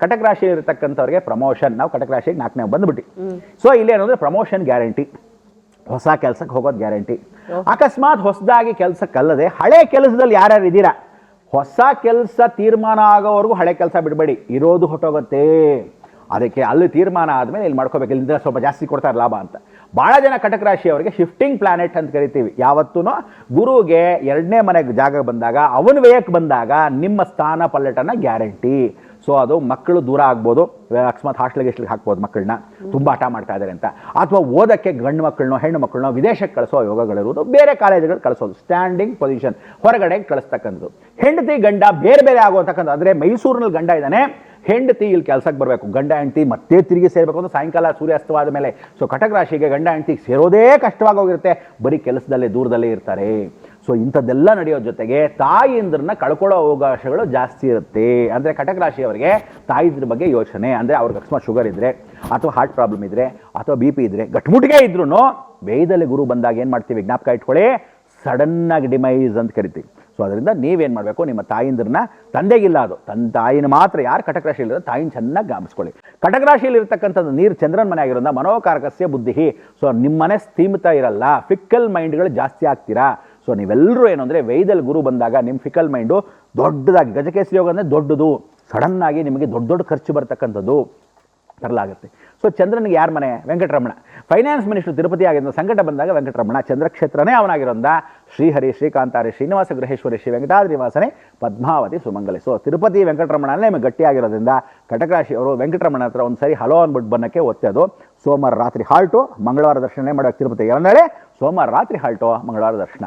ಕಟಕ ರಾಶಿ ಇರತಕ್ಕಂಥವ್ರಿಗೆ ಪ್ರಮೋಷನ್, ನಾವು ಕಟಕ ರಾಶಿಗೆ 4ನೇ ಬಂದ್ಬಿಟ್ಟು. ಸೊ ಇಲ್ಲಿ ಏನಂದ್ರೆ ಪ್ರಮೋಷನ್ ಗ್ಯಾರಂಟಿ, ಹೊಸ ಕೆಲಸಕ್ಕೆ ಹೋಗೋದು ಗ್ಯಾರಂಟಿ. ಅಕಸ್ಮಾತ್ ಹೊಸದಾಗಿ ಕೆಲಸಕ್ಕಲ್ಲದೆ ಹಳೆ ಕೆಲಸದಲ್ಲಿ ಯಾರ್ಯಾರು ಇದ್ದೀರಾ, ಹೊಸ ಕೆಲಸ ತೀರ್ಮಾನ ಆಗೋವರೆಗೂ ಹಳೆ ಕೆಲಸ ಬಿಡಬೇಡಿ, ಇರೋದು ಹೊಟ್ಟೋಗುತ್ತೆ. ಅದಕ್ಕೆ ಅಲ್ಲಿ ತೀರ್ಮಾನ ಆದಮೇಲೆ ಇಲ್ಲಿ ಮಾಡ್ಕೋಬೇಕು, ಇಲ್ಲಿಂದ ಸ್ವಲ್ಪ ಜಾಸ್ತಿ ಕೊಡ್ತಾರೆ ಲಾಭ ಅಂತ. ಭಾಳ ಜನ ಕಟಕ ರಾಶಿಯವರಿಗೆ ಶಿಫ್ಟಿಂಗ್ ಪ್ಲಾನೆಟ್ ಅಂತ ಕರಿತೀವಿ. ಯಾವತ್ತೂ ಗುರುಗೆ 2ನೇ ಮನೆಗೆ ಜಾಗ ಬಂದಾಗ, ಅವನ ವ್ಯಯಕ್ಕೆ ಬಂದಾಗ ನಿಮ್ಮ ಸ್ಥಾನ ಪಲ್ಲಟನ ಗ್ಯಾರಂಟಿ. ಸೊ ಅದು ಮಕ್ಕಳು ದೂರ ಆಗ್ಬೋದು, ಅಕಸ್ಮಾತ್ ಹಾಸ್ಟೆಲ್ಗೆ ಹಾಕ್ಬೋದು ಮಕ್ಕಳನ್ನ ತುಂಬ ಹಠ ಮಾಡ್ತಾ ಇದ್ದಾರೆ ಅಂತ, ಅಥವಾ ಓದೋಕ್ಕೆ ಗಂಡು ಮಕ್ಕಳನ್ನೋ ಹೆಣ್ಣು ಮಕ್ಕಳನ್ನೋ ವಿದೇಶಕ್ಕೆ ಕಳಿಸೋ ಯೋಗಗಳಿರುವುದು, ಬೇರೆ ಕಾಲೇಜುಗಳು ಕಳಿಸೋದು, ಸ್ಟ್ಯಾಂಡಿಂಗ್ ಪೊಸಿಷನ್ ಹೊರಗಡೆ ಕಳಿಸ್ತಕ್ಕಂಥದ್ದು. ಹೆಂಡತಿ ಗಂಡ ಬೇರೆ ಬೇರೆ ಆಗೋತಕ್ಕಂಥ, ಅಂದರೆ ಮೈಸೂರಿನಲ್ಲಿ ಗಂಡ ಇದ್ದಾನೆ, ಹೆಂಡತಿ ಇಲ್ಲಿ ಕೆಲಸಕ್ಕೆ ಬರಬೇಕು, ಗಂಡ ಹೆಂಡತಿ ಮತ್ತೆ ತಿರುಗಿ ಸೇರಬೇಕು ಅಂತ ಸಾಯಂಕಾಲ ಸೂರ್ಯಾಸ್ತವಾದ ಮೇಲೆ. ಸೊ ಕಟಕ ರಾಶಿಗೆ ಗಂಡ ಹೆಂಡತಿಗೆ ಸೇರೋದೇ ಕಷ್ಟವಾಗಿ ಹೋಗಿರುತ್ತೆ, ಬರೀ ಕೆಲಸದಲ್ಲೇ ದೂರದಲ್ಲೇ ಇರ್ತಾರೆ. ಸೊ ಇಂಥದ್ದೆಲ್ಲ ನಡೆಯೋ ಜೊತೆಗೆ ತಾಯಿಯಂದ್ರನ್ನ ಕಳ್ಕೊಳ್ಳೋ ಅವಕಾಶಗಳು ಜಾಸ್ತಿ ಇರುತ್ತೆ. ಅಂದರೆ ಕಟಕ ರಾಶಿಯವರಿಗೆ ತಾಯಿದ್ರ ಬಗ್ಗೆ ಯೋಚನೆ, ಅಂದರೆ ಅವ್ರಿಗೆ ಅಕಸ್ಮಾತ್ ಶುಗರ್ ಇದ್ದರೆ, ಅಥವಾ ಹಾರ್ಟ್ ಪ್ರಾಬ್ಲಮ್ ಇದ್ದರೆ, ಅಥವಾ BP ಇದ್ದರೆ, ಗಟ್ಮುಟ್ಟಿಗೆ ಇದ್ರೂ ವೇದದಲ್ಲಿ ಗುರು ಬಂದಾಗ ಏನು ಮಾಡ್ತೀವಿ ಜ್ಞಾಪಕ ಇಟ್ಕೊಳ್ಳಿ, ಸಡನ್ನಾಗಿ ಡಿಮೈಸ್ ಅಂತ ಕರಿತೀವಿ. ಸೊ ಅದರಿಂದ ನೀವೇನು ಮಾಡಬೇಕು, ನಿಮ್ಮ ತಾಯಿಂದ್ರನ್ನ, ತಂದೆಗಿಲ್ಲ ಅದು ತಾಯಿನ ಮಾತ್ರ, ಯಾರು ಕಟಕ ರಾಶಿಯಲ್ಲಿರೋ ತಾಯಿನ ಚೆನ್ನಾಗಿ ಗಮನಿಸ್ಕೊಳ್ಳಿ. ಕಟಕ ರಾಶಿಯಲ್ಲಿ ಇರ್ತಕ್ಕಂಥದ್ದು ನೀರು ಚಂದ್ರನ ಮನೆ ಆಗಿರೋದ್ರಿಂದ ಮನೋಕಾರಕಸ್ಯ ಬುದ್ಧಿ. ಸೊ ನಿಮ್ಮ ಮನೆ ಸ್ಥೀಮಿತ ಇರಲ್ಲ, ಫಿಕ್ಕಲ್ ಮೈಂಡ್ಗಳು ಜಾಸ್ತಿ ಆಗ್ತೀರಾ. ಸೊ ನೀವೆಲ್ಲರೂ ಏನು ಅಂದರೆ ವೇದದಲ್ಲಿ ಗುರು ಬಂದಾಗ ನಿಮ್ಮ ಫಿಕ್ಕಲ್ ಮೈಂಡು ದೊಡ್ಡದಾಗಿ, ಗಜಕೇಸರಿ ಯೋಗ ಅಂದರೆ ದೊಡ್ಡದು, ಸಡನ್ನಾಗಿ ನಿಮಗೆ ದೊಡ್ಡ ದೊಡ್ಡ ಖರ್ಚು ಬರ್ತಕ್ಕಂಥದ್ದು ತರಲಾಗುತ್ತೆ. ಸೊ ಚಂದ್ರನಿಗೆ ಯಾರ ಮನೆ, ವೆಂಕಟರಮಣ. ಫೈನಾನ್ಸ್ ಮಿನಿಸ್ಟರ್ ತಿರುಪತಿ ಆಗಿರೋ ಸಂಕಟ ಬಂದಾಗ ವೆಂಕಟರಮಣ, ಚಂದ್ರಕ್ಷೇತ್ರನೇ ಅವನಾಗಿರೋದ ಶ್ರೀಹರಿ, ಶ್ರೀಕಾಂತಾರಿ, ಶ್ರೀನಿವಾಸ ಗೃಹೇಶ್ವರಿ, ಶ್ರೀ ವೆಂಕಟಾದ್ರಿ ವಾಸನೆ, ಪದ್ಮಾವತಿ ಸುಮಂಗಲಿ. ಸೊ ತಿರುಪತಿ ವೆಂಕಟರಮಣನೇ ನಿಮಗೆ ಗಟ್ಟಿಯಾಗಿರೋದ್ರಿಂದ ಕಟಕ ರಾಶಿಯವರು ವೆಂಕಟರಮಣ ಹತ್ರ ಒಂದು ಸರಿ ಹಲೋ ಅಂದ್ಬಿಟ್ಟು ಬನ್ನಕ್ಕೆ ಒತ್ತೋದು. ಸೋಮವಾರ ರಾತ್ರಿ ಹಾಲ್ಟು, ಮಂಗಳವಾರ ದರ್ಶನ ಮಾಡೋಕ್ಕೆ ತಿರುಪತಿ ಎರಡನೇ, ಸೋಮವಾರ ರಾತ್ರಿ ಹಾಲ್ಟು, ಮಂಗಳವಾರ ದರ್ಶನ.